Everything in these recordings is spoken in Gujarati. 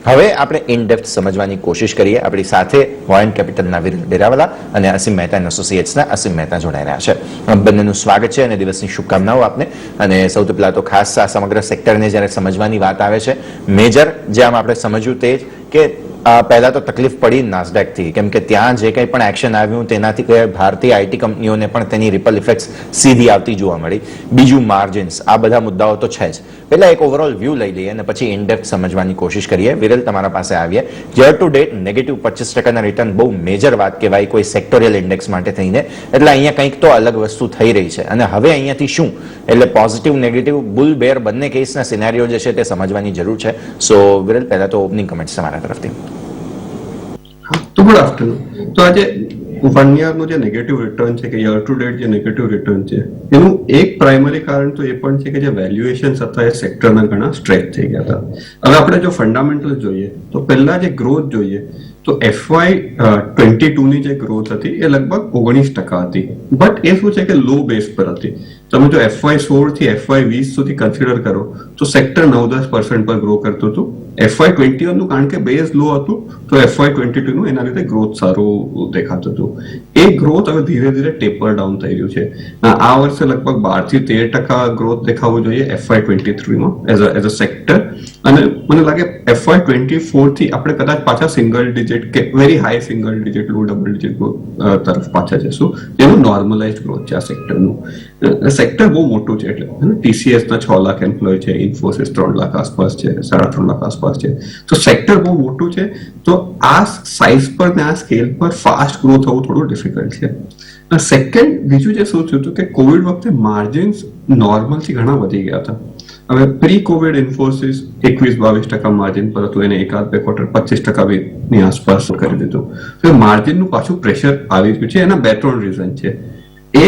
હવે આપણે ઇન ડેપ્થ સમજવાની કોશિશ કરીએ. આપણી સાથે વોયન્ટ કેપિટલના વિરલ ડેરાવાલા અને અસીમ મહેતા એસોસિએટ્સના અસીમ મહેતા જોડાઈ રહ્યા છે. બંનેનું સ્વાગત છે અને દિવસની શુભકામનાઓ આપને. અને સૌથી પહેલા તો ખાસ આ સમગ્ર સેક્ટરને જ્યારે સમજવાની વાત આવે છે, મેજર જે આમ આપણે સમજ્યું તે જ કે પહેલા તો તકલીફ પડી નાસ્ડેક થી, કેમ કે ત્યાં જે કંઈ પણ એક્શન આવ્યું તેનાથી ભારતીય આઈટી કંપનીઓને પણ તેની રિપલ ઇફેક્ટ્સ સીધી આવતી જોવા મળી. બીજું માર્જિન્સ, આ બધા મુદ્દાઓ તો છે જ. પહેલા એક ઓવરઓલ વ્યૂ લઈ લઈએ અને પછી ઇન ડેપ્થ સમજવાની કોશિશ કરીએ. વિરલ, તમારા પાસે આવીએ. Year to date negative 25% return બહુ મેજર વાત કહેવાય કોઈ સેક્ટોરિયલ ઇન્ડેક્સ માટે થઈને. એટલે અહીંયા કંઈક તો અલગ વસ્તુ થઈ રહી છે અને હવે અહીંયાથી શું, એટલે પોઝિટિવ નેગેટિવ બુલ બેર બંને કેસના સિનારીઓ જે છે તે સમજવાની જરૂર છે. સો વિરલ, પહેલા તો ઓપનિંગ કમેન્ટ્સ તમારા તરફથી. તો ગુડ આફ્ટરનૂન. તો આજે 1 યરનું જે નેગેટિવ રિટર્ન છે કે યર ટુ ડેટ જે નેગેટિવ રિટર્ન છે એનું એક પ્રાઇમરી કારણ તો એ પણ છે કે જે વેલ્યુએશન હતા એ સેક્ટરના ઘણા સ્ટ્રેચ થઈ ગયા હતા. હવે આપણે જો ફંડામેન્ટલ જોઈએ તો પહેલા જે ગ્રોથ જોઈએ તો FY22 ની જે ગ્રોથ હતી એ લગભગ 19% હતી. બટ એ શું છે કે લો બેઝ પર હતી. તમે જો FY16 થી FY20 સુધી કન્સિડર કરો તો સેક્ટર 9-10% પર ગ્રો કરતું હતું. FY21 નું કારણ કે બેઝ લો હતું તો FY22 નું એના લીધે ગ્રોથ સારું દેખાતું હતું. એ ગ્રોથ હવે ધીરે ધીરે ટેપર ડાઉન થઈ રહ્યું છે. આ વર્ષે લગભગ 12 થી 13% ગ્રોથ દેખાવું જોઈએ FY23 માં એઝ અ સેક્ટર. અને મને લાગે FY24 થી આપણે કદાચ પાછા સિંગલ ડિજિટ કે વેરી હાઈ સિંગલ ડિજિટ લો ડબલ ડિજિટ ગ્રોથ તરફ પાછા જશું. એનું નોર્મલાઇઝડ ગ્રોથ છે આ સેક્ટરનું. સેક્ટર બહુ મોટું છે, એટલે TCS ના 6 લાખ એમ્પ્લોય છે, ઇન્ફોસિસ 3 લાખ આસપાસ છે, 3.5 લાખ આસપાસ છે. તો સેક્ટર બહુ મોટું છે. તો આ સાઇઝ પર ને આ સ્કેલ પર ફાસ્ટ ગ્રો થવું થોડું ડિફિકલ્ટ છે. સેકન્ડ, બીજું જે શું થયું હતું કે કોવિડ વખતે માર્જિન્સ નોર્મલથી ઘણા વધી ગયા હતા. હવે પ્રી કોવિડ ઇન્ફોસિસ 21-22% માર્જિન પર હતું, એને એકાદ બે ક્વાર્ટર 25% ની આસપાસ કરી દીધું. તો માર્જિનનું પાછું પ્રેશર આવી રહ્યું છે. એના 2-3 રીઝન છે.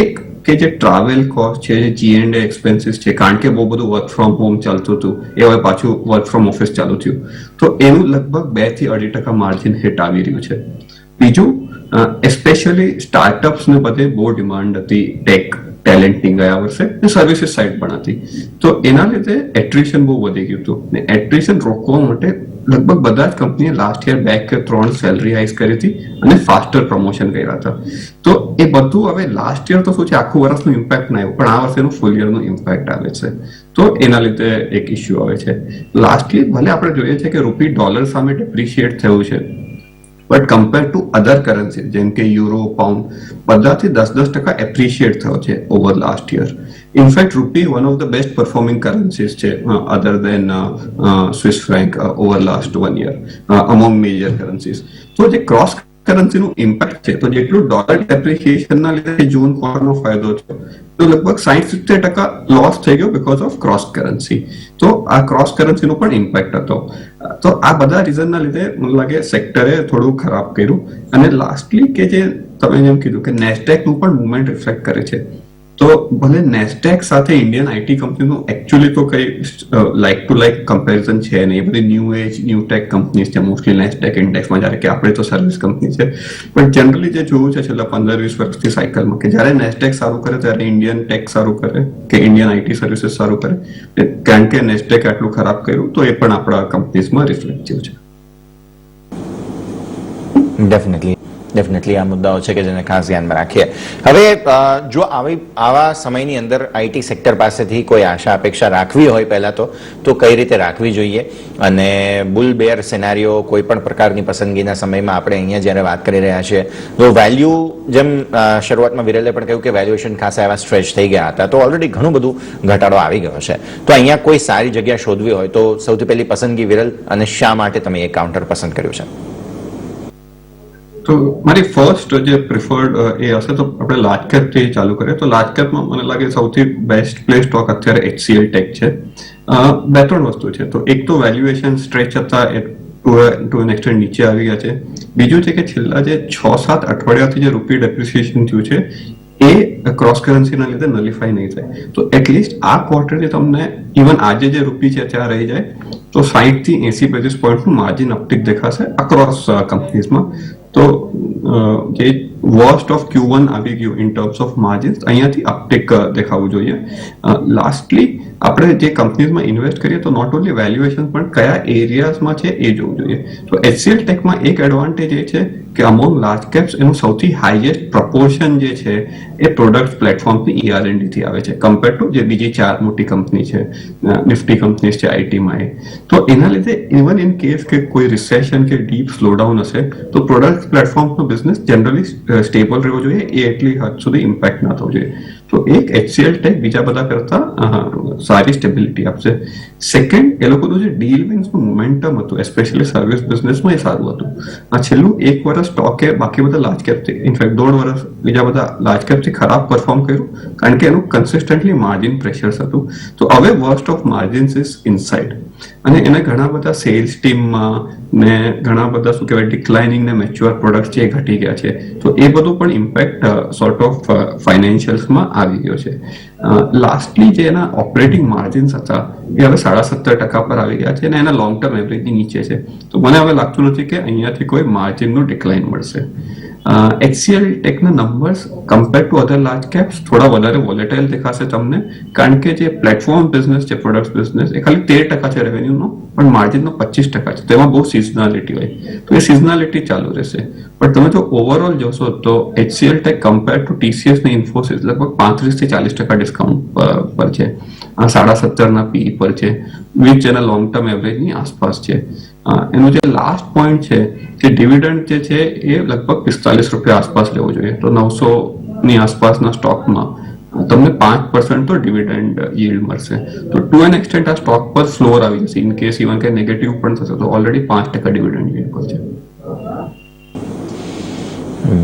એક કે જે ટ્રાવેલ કોસ્ટ છે, જે G&A એક્સપેન્સીસ છે, કારણ કે બહુ બધું વર્ક ફ્રોમ હોમ ચાલતું હતું, એ હવે પાછું વર્ક ફ્રોમ ઓફિસ ચાલુ થયું, તો એનું લગભગ 2-2.5% માર્જિન હિટ આવી રહ્યું છે. બીજું, એસ્પેશિયલી સ્ટાર્ટઅપ્સને બધે બહુ ડિમાન્ડ હતી ટેક ટેલેન્ટની ગયા વર્ષે, સર્વિસીસ સાઇડ પણ હતી. તો એના લીધે એટ્રિશન બહુ વધી ગયું હતું. ને એટ્રિશન રોકવા માટે લગભગ બધા જ કંપનીએ લાસ્ટ યર 2 કે 3 સેલરી હાઇસ કરી હતી અને ફાસ્ટર પ્રમોશન કર્યા હતા. તો એ બધું હવે લાસ્ટ યર તો શું છે આખું વર્ષનું ઇમ્પેક્ટ ના આવ્યું, પણ આ વર્ષેનું ફૂલ યરનું ઇમ્પેક્ટ આવે છે. તો એના લીધે એક ઇસ્યુ આવે છે. લાસ્ટલી ભલે આપણે જોઈએ છે કે રૂપી ડોલર સામે ડેપ્રિશિએટ થયું છે, but compare to other currency જેમ કે યુરો, પાઉન્ડ, બધાથી 10% એપ્રિશિએટ થયો છે over last year. In fact rupee one of the best performing currencies છે other than Swiss franc over last 1 year among major currencies. તો જે ક્રોસ કરન્સીનું ઇમ્પેક્ટ છે, તો જેટલું ડોલર એપ્રિશિએશનના લીધે જૂન ક્વાર્ટરનો ફાયદો છે, તો લગભગ 60-70% લોસ થઈ ગયો બીકોઝ ઓફ ક્રોસ કરન્સી. તો આ ક્રોસ કરન્સીનો પણ ઇમ્પેક્ટ હતો. તો આ બધા રીઝનના લીધે મને લાગે સેક્ટરે થોડું ખરાબ કર્યું. અને લાસ્ટલી કે જે તમે જેમ કીધું કે નેસ્ડેકનું પણ મુવમેન્ટ રિફ્લેક્ટ કરે છે. તો ભલે નેસ્ડેક સાથે ઇન્ડિયન આઈટી કંપનીનું એકચ્યુઅલી તો કઈ લાઇક ટુ લાઇક કમ્પેરિઝન છે નહીં. એ બધી new age new tech companies છે મોસ્ટલી નેસ્ડેક ઇન્ડેક્સમાં, જ્યારે કે આપણે તો સર્વિસ કંપની છે. પણ જનરલી જે જોયું છે છેલ્લા 15-20 વર્ષથી સાયકલમાં કે જ્યારે નેસ્ડેક સારું કરે ત્યારે ઇન્ડિયન ટેક સારું કરે કે ઇન્ડિયન આઈટી સર્વિસીસ સારું કરે. કારણ કે નેસ્ડેક આટલું ખરાબ કર્યું તો એ પણ આપણા કંપનીઝમાં રિફ્લેક્ટ થયું છે. ડેફિનેટલી આ મુદ્દાઓ છે કે જેને ખાસ ધ્યાનમાં રાખીએ. હવે જો આવા સમયની અંદર આઈટી સેક્ટર પાસેથી કોઈ આશા અપેક્ષા રાખવી હોય પહેલા તો કઈ રીતે રાખવી જોઈએ, અને બુલ બેર સિનારીઓ કોઈ પણ પ્રકારની પસંદગીના સમયમાં આપણે અહીંયા જ્યારે વાત કરી રહ્યા છીએ તો વેલ્યુ, જેમ શરૂઆતમાં વિરલે પણ કહ્યું કે વેલ્યુએશન ખાસા એવા સ્ટ્રેચ થઈ ગયા હતા, તો ઓલરેડી ઘણું બધું ઘટાડો આવી ગયો છે. તો અહીંયા કોઈ સારી જગ્યા શોધવી હોય તો સૌથી પહેલી પસંદગી વિરલ, અને શા માટે તમે એ કાઉન્ટર પસંદ કર્યું છે? તો મારી ફર્સ્ટ જે પ્રિફર્ડ એ હશે તો આપણે લાર્જ કેપથી ચાલુ કરીએ. તો લાર્જ કેપમાં મને લાગે સૌથી બેસ્ટ પ્લે સ્ટોક અત્યારે HCL ટેક છે. 2-3 વસ્તુ છે. તો એક તો વેલ્યુએશન સ્ટ્રેચ હતા ટુ એન એક્સટેન્ટ નીચે આવી ગયા છે. બીજું છે કે છેલ્લા જે 6-7 અઠવાડિયાથી જે રૂપી ડેપ્રિસિએશન થયું છે એ ક્રોસ કરન્સીના લીધે નલિફાઈ નહીં થાય. તો એટલીસ્ટ આ ક્વાર્ટરથી તમને ઇવન આજે જે રૂપી છે ત્યાં રહી જાય તો 60 થી 80 બેઝિસ પોઈન્ટનું માર્જિન અપટિક દેખાશે અક્રોસ કંપનીઝમાં. તો જે વર્સ્ટ ઓફ Q1 આવી ગયું ઇન ટર્મ્સ ઓફ માર્જિન્સ, અહીંયાથી અપટેક દેખાવું જોઈએ. લાસ્ટલી આપણે જે કંપનીઝમાં ઇન્વેસ્ટ કરીએ તો નોટ ઓનલી વેલ્યુએશન પણ કયા એરિયાઝમાં છે એ જોવું જોઈએ. તો HCL ટેકમાં એક એડવાન્ટેજ એ છે કે અમોંગ લાર્જ કેપ્સ એનું સૌથી હાઈએસ્ટ પ્રપોર્શન જે છે એ પ્રોડક્ટ પ્લેટફોર્મની ER&D થી આવે છે કમ્પેર ટુ જે બીજી 4 મોટી કંપની છે, નિફ્ટી કંપનીઝ છે આઈટીમાં. તો એના લીધે ઇવન ઇન કેસ કે કોઈ રિસેશન કે ડીપ સ્લોડાઉન હશે તો પ્રોડક્ટ પ્લેટફોર્મનો બિઝનેસ જનરલી સ્ટેબલ રહેવો જોઈએ, એ એટલી હદ સુધી ઇમ્પેક્ટ ના થવો જોઈએ. તો એક HCL ટેક બીજા બધા કરતા સારી સ્ટેબિલિટી આપશે. સેકન્ડ, એ લોકોનું જે ડીલ વિન્સનું મોમેન્ટમ હતું એસ્પેશિયલી સર્વિસ બિઝનેસમાં એ સારું હતું. આ છેલ્લું 1 વર્ષ સ્ટોકે બાકી બધા લાર્જ કેપથી, ઇનફેક્ટ 1.5 વર્ષ બીજા બધા લાર્જ કેપથી ખરાબ પરફોર્મ કર્યું કારણ કે એનું કન્સિસ્ટન્ટલી માર્જિન પ્રેશર્સ હતું. તો હવે worst of margins is inside અને એને ઘણા બધા સેલ્સ ટીમમાં ને ઘણા બધા શું કહેવાય ડિક્લાઇનિંગ ને મેચ્યોર પ્રોડક્ટ છે એ ઘટી ગયા છે. તો એ બધું પણ ઇમ્પેક્ટ સોર્ટ ઓફ ફાઇનાન્શિયલ્સમાં આવી ગયો છે. લાસ્ટલી જે એના ઓપરેટિંગ માર્જિન્સ હતા એ હવે 17.5% પર આવી ગયા છે અને એના લોંગ ટર્મ એવરેજની નીચે છે. તો મને હવે લાગતું નથી કે અહીંયાથી કોઈ માર્જિનનું ડિક્લાઇન મળશે. HCL ટેકના numbers compare to other large caps થોડા વધારે વોલેટાઇલ દેખાશે તમને કારણ કે જે પ્લેટફોર્મ બિઝનેસ છે, પ્રોડક્ટ બિઝનેસ એ ખાલી 13% છે રેવન્યુનો, પણ માર્જિનનો 25% છે. તેમાં બહુ સિઝનાલિટી હોય તો એ સિઝનાલિટી ચાલુ રહેશે. પણ તમે જો ઓવરઓલ જોશો તો HCL tech compare to TCS ને ઇન્ફોસિસ લગભગ 35% થી 40% ડિસ્કાઉન્ટ પર છે. 17.5 PE પર છે, વિચ એના લોંગ ટર્મ એવરેજની આસપાસ છે. એનું જે લાસ્ટ પોઈન્ટ છે કે ડિવિડન્ડ જે છે એ લગભગ 45 રૂપિયા આસપાસ લેવો જોઈએ. તો 900 ની આસપાસના સ્ટોકમાં તમને 5% તો ડિવિડન્ડ yield મળશે. તો ટુ એન એક્સટેન્ટ આ સ્ટોક પર ફ્લોર આવી જશે ઇન કેસ ઇવન કે નેગેટિવ પણ થશે તો ઓલરેડી 5% ડિવિડન્ડ yield પર છે.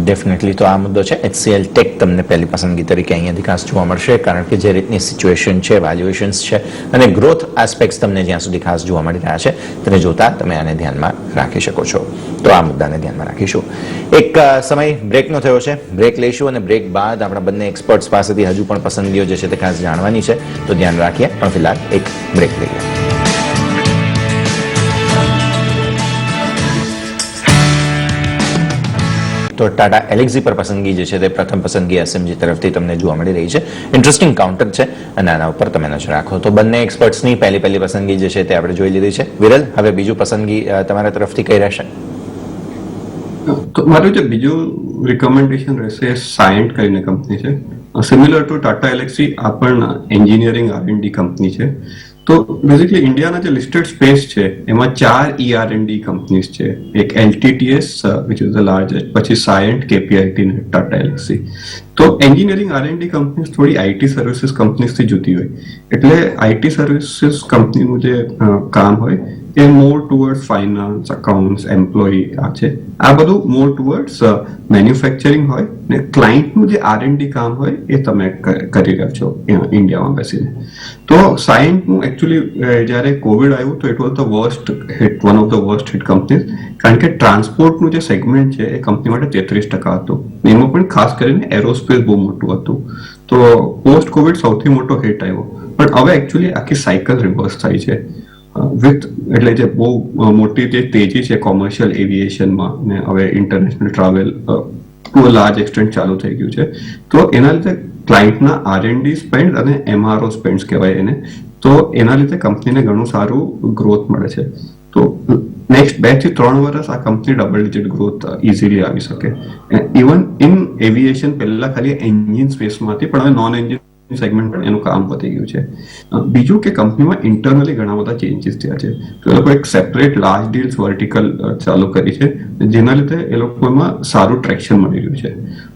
ડેફિનેટલી તો આ મુદ્દો છે. HCL ટેક તમને પહેલી પસંદગી તરીકે અહીંયાથી ખાસ જોવા મળશે કારણ કે જે રીતની સિચ્યુએશન છે, વેલ્યુએશન્સ છે અને ગ્રોથ આસ્પેક્ટ્સ તમને જ્યાં સુધી ખાસ જોવા મળી રહ્યા છે તેને જોતા તમે આને ધ્યાનમાં રાખી શકો છો. તો આ મુદ્દાને ધ્યાનમાં રાખીશું. એક સમય બ્રેકનો થયો છે, બ્રેક લઈશું અને બ્રેક બાદ આપણા બંને એક્સપર્ટ્સ પાસેથી હજુ પણ પસંદગીઓ જે છે તે ખાસ જાણવાની છે, તો ધ્યાન રાખીએ. પણ ફિલહાલ એક બ્રેક લઈએ. તો ટાટા એલેક્સી પર પસંદગી જે છે તે પ્રથમ પસંદગી SMG તરફથી તમને જોવા મળી રહી છે. ઇન્ટરેસ્ટિંગ કાઉન્ટર છે અને આના ઉપર તમે નજર રાખો. તો બંને એક્સપર્ટ્સની પહેલી પસંદગી જે છે તે આપણે જોઈ લીધી છે. વિરલ, હવે બીજું પસંદગી તમારા તરફથી કઈ રહેશે? તો મારું જે બીજું રિકમેન્ડેશન રહેશે સાયન્ટ કરીને કંપની છે. સિમિલર ટુ ટાટા એલેક્સી આ પણ એન્જિનિયરિંગ R&D કંપની છે. તો બેઝિકલી ઇન્ડિયાના જે લિસ્ટેડ સ્પેસ છે એમાં 4 ER&D કંપનીઝ છે. એક LTTS which is the largest, પછી સાયન્ટ, KPIT ને ટાટા એલેક્સી. તો એન્જિનિયરિંગ R&D કંપનીઝ થોડી IT સર્વિસીસ કંપનીઝથી જુદી હોય. એટલે IT સર્વિસીસ કંપનીનું જે કામ હોય એ મોર ટુવર્ડ્સ ફાઇનાન્સ, અકાઉન્ટ્સ, એમ્પ્લોયી આ છે. આ બધું મોર ટુવર્ડ્સ મેન્યુફેક્ચરિંગ હોય ને ક્લાયન્ટનું જે R&D કામ હોય એ તમે કરી રહ્યા છો ઇન્ડિયામાં બેસીને. તો સાયન્ટનું એકચ્યુઅલી જ્યારે કોવિડ આવ્યું તો it was the worst hit, one of the worst hit companies કારણ કે ટ્રાન્સપોર્ટનું જે સેગમેન્ટ છે એ કંપની માટે 33% હતું. એમાં પણ ખાસ કરીને એરોસ્પેસ બહુ મોટું હતું. તો પોસ્ટ કોવિડ સૌથી મોટો હિટ આવ્યો. પણ હવે એકચ્યુઅલી આખી સાયકલ રિવર્સ થાય છે વિથ એટલે જે બહુ મોટી જે તેજી છે કોમર્શિયલ એવિએશનમાં ને હવે international travel to large extent ચાલુ થઈ ગયું છે. તો એના લીધે ક્લાયન્ટના R&D સ્પેન્ડ અને MRO સ્પેન્ડ કહેવાય એને, તો એના લીધે કંપનીને ઘણું સારું ગ્રોથ મળે છે. તો નેક્સ્ટ 2 થી 3 વર્ષ આ company double digit growth easily આવી શકે. ઇવન ઇન એવિએશન પહેલા ખાલી એન્જિન સ્પેસમાંથી પણ હવે નોન એન્જિન સેગમેન્ટ પણ એનું કામ વધી ગયું છે. બીજું કે કંપનીમાં ઇન્ટરનલી ઘણા બધા ચેન્જીસ થયા છે. તો એ લોકો એક સેપરેટ લાર્જ ડીલ્સ વર્ટિકલ ચાલુ કરી છે જેના લીધે એ લોકોમાં સારું ટ્રેક્શન મળી રહ્યું છે.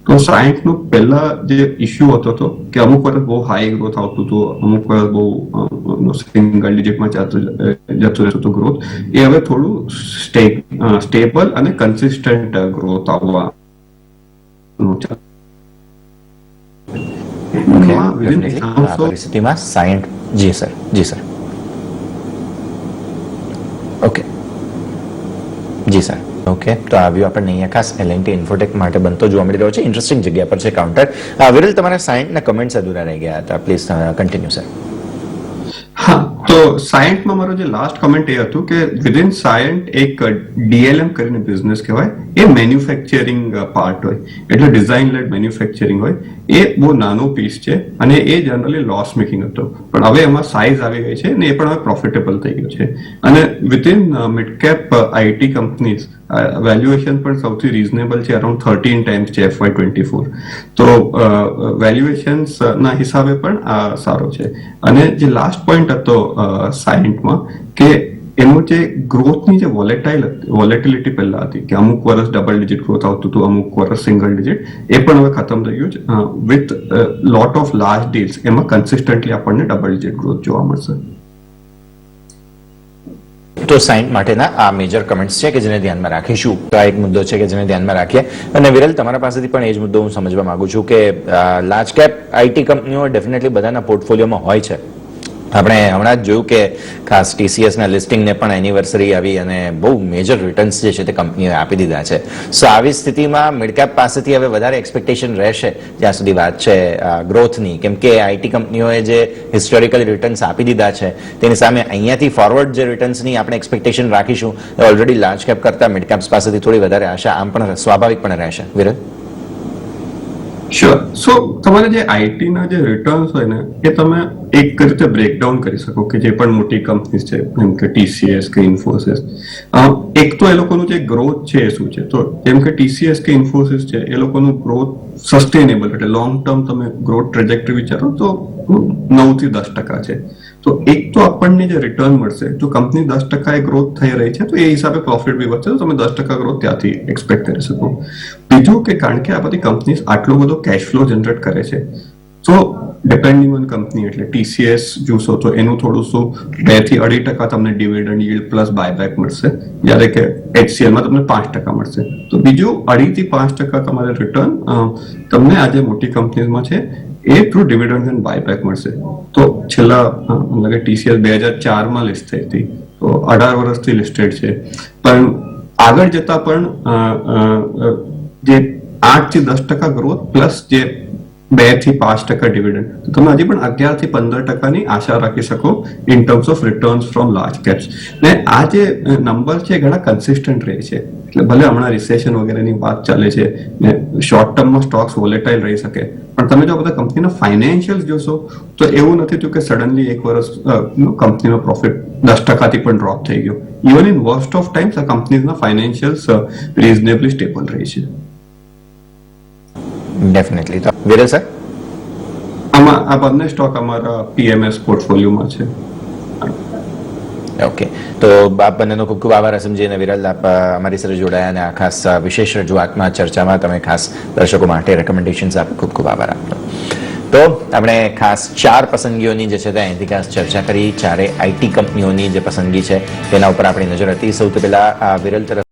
તો સાયન્સનો પહેલા જે ઇશ્યુ હતો કે અમુક વર્ષ બહુ હાઈ ગ્રોથ આવતું હતું, અમુક વર્ષ બહુ સિંગલ ડિજિટમાં જતું રહેતું હતું ગ્રોથ, એ હવે થોડું સ્ટેબલ અને કન્સિસ્ટન્ટ ગ્રોથ આવવાનું છે. પરિસ્થિતિમાં સાયન્ટ જી સર ઓકે જી સર ઓકે. તો આવ્યું આપણને અહીંયા ખાસ L&T ઇન્ફોટેક માટે બનતો જોવા મળી રહ્યો છે. ઇન્ટરેસ્ટિંગ જગ્યા પર છે કાઉન્ટર. વિરલ, તમારા સાયન્ટના કમેન્ટ્સ અધૂરા રહી ગયા હતા, પ્લીઝ કન્ટિન્યુ સર. હા, તો તો સાયન્ટમાં મારો જે લાસ્ટ કમેન્ટ એ હતું કે વિધિન સાયન્ટ એક ડીએલએમ કરીને બિઝનેસ કહેવાય, એ મેન્યુફેક્ચરિંગ પાર્ટ હોય, એટલે ડિઝાઇન લેડ મેન્યુફેક્ચરિંગ હોય, એ બહુ નાનો પીસ છે અને એ જનરલી લોસ મેકિંગ હતો, પણ હવે એમાં સાઇઝ આવી ગઈ છે અને એ પણ હવે પ્રોફિટેબલ થઈ ગયું છે. અને within mid cap IT companies valuation પણ સૌથી રીઝનેબલ છે, અરાઉન્ડ 13 ટાઈમ્સ છે FY24. તો વેલ્યુએશન્સ ના હિસાબે પણ આ સારો છે. અને જે લાસ્ટ પોઈન્ટ હતો સાયન્ટમાં કે એનું જે ગ્રોથની જે વોલેટિલિટી પહેલા હતી કે અમુક વર્ષ ડબલ ડિજિટ ગ્રોથ આવતું હતું, અમુક વર્ષ સિંગલ ડિજિટ, એ પણ હવે ખતમ થઈ ગયું છે. With lot of large deals એમાં કન્સિસ્ટન્ટલી આપણને ડબલ ડિજિટ ગ્રોથ જોવા મળશે. તો સાયન્ટ માટેના આ મેજર કમેન્ટ્સ છે કે જેને ધ્યાનમાં રાખીશું. તો આ એક મુદ્દો છે કે જેને ધ્યાનમાં રાખીએ. અને વિરલ, તમારા પાસેથી પણ એ જ મુદ્દો હું સમજવા માંગુ છું કે લાર્જ કેપ આઈટી કંપનીઓ ડેફિનેટલી બધાના પોર્ટફોલિયોમાં હોય છે. આપણે હમણાં જ જોયું કે ખાસ TCSના લિસ્ટિંગને પણ એનિવર્સરી આવી અને બહુ મેજર રિટર્ન્સ જે છે તે કંપનીઓએ આપી દીધા છે. સો આવી સ્થિતિમાં મિડકેપ પાસેથી હવે વધારે એક્સપેક્ટેશન રહેશે જ્યાં સુધી વાત છે ગ્રોથની, કેમ કે આઈટી કંપનીઓએ જે હિસ્ટોરિકલ રિટર્ન્સ આપી દીધા છે તેની સામે અહીંયાથી ફોરવર્ડ જે રિટર્ન્સની આપણે એક્સપેક્ટેશન રાખીશું એ ઓલરેડી લાર્જ કેપ કરતાં મિડકેપ્સ પાસેથી થોડી વધારે આશા આમ પણ સ્વાભાવિક પણ રહેશે. વિરલ? શ્યોર. સો તમારે જે આઈટીના જે રિટર્ન્સ હોય ને એ તમે એક રીતે બ્રેકડાઉન કરી શકો કે જે પણ મોટી કંપનીઝ છે જેમ કે TCS કે ઇન્ફોસિસ, એક તો એ લોકોનું જે ગ્રોથ છે એ શું છે. તો જેમ કે TCS કે ઇન્ફોસિસ છે એ લોકોનું ગ્રોથ સસ્ટેનેબલ એટલે લોંગ ટર્મ તમે ગ્રોથ ટ્રેજેક્ટરી વિચારો તો 9 થી 10% છે. તો એક તો આપણને જે રિટર્ન મળશે, જો કંપની 10% ગ્રોથ થઈ રહી છે તો એ હિસાબે પ્રોફિટ બી વધશે, તો તમે 10% ગ્રોથ ત્યાંથી એક્સપેક્ટ કરી શકો. બીજું કે કારણ કે આ બધી કંપનીઝ આટલો બધો કેશ ફ્લો જનરેટ કરે છે, તો ડિપેન્ડિંગ ઓન કંપની એટલે TCS જોશો તો એનું થોડું શું 2 થી 2.5% તમને ડિવિડન્ડ યીલ્ડ પ્લસ બાયબેક મળશે, જ્યારે કે HCLમાં તમને 5% મળશે. તો બીજું 2.5 થી 5% તમારે રિટર્ન તમને આજે મોટી કંપનીઝમાં છે એ થ્રુ ડિવિડન્ડ એન્ડ બાયબેક મળશે. તો છેલ્લા લાગે TCS 2004માં લિસ્ટ થઈ હતી, તો 18 વર્ષથી લિસ્ટેડ છે, પણ આગળ જતા પણ જે 8 થી 10% ગ્રોથ પ્લસ જે 2 થી 5% ડિવિડન્ડ, તો તમે હજી પણ 11 થી 15%ની આશા રાખી શકો in terms of returns from large caps. ને આ જે નંબર છે ઘણા કન્સિસ્ટન્ટ રહે છે, એટલે ભલે હમણાં રિસેશન વગેરેની વાત ચાલે છે ને શોર્ટ ટર્મમાં સ્ટોક્સ વોલેટાઇલ રહી શકે, પણ તમે જો બધા કંપનીના ફાઇનાન્શિયલ્સ જોશો તો એવું નથી થયું કે સડનલી એક વર્ષ કંપનીનો પ્રોફિટ 10% થી પણ ડ્રોપ થઈ ગયો. Even in worst of times આ કંપનીઝના ફાઇનાન્શિયલ્સ રીઝનેબલી સ્ટેબલ રહી છે. ડેફિનેટલી. તો વિરલ સર, આમાં આ બંને સ્ટોક અમારા PMS પોર્ટફોલિયોમાં છે. ઓકે, તો આપ બંનેનો ખૂબ ખૂબ આભાર અસીમજી અને વિરલ, આપ અમારી સાથે જોડાયા અને આ ખાસ વિશેષ રજૂઆતમાં ચર્ચામાં તમે ખાસ દર્શકો માટે રેકમેન્ડેશન્સ આપી, ખૂબ ખૂબ આભાર આપનો. તો આપણે ખાસ 4 પસંદગીઓની જે છે તે અહીંથી ખાસ ચર્ચા કરી. 4 આઈટી કંપનીઓની જે પસંદગી છે તેના ઉપર આપણી નજર હતી. સૌથી પહેલા વિરલ તરફ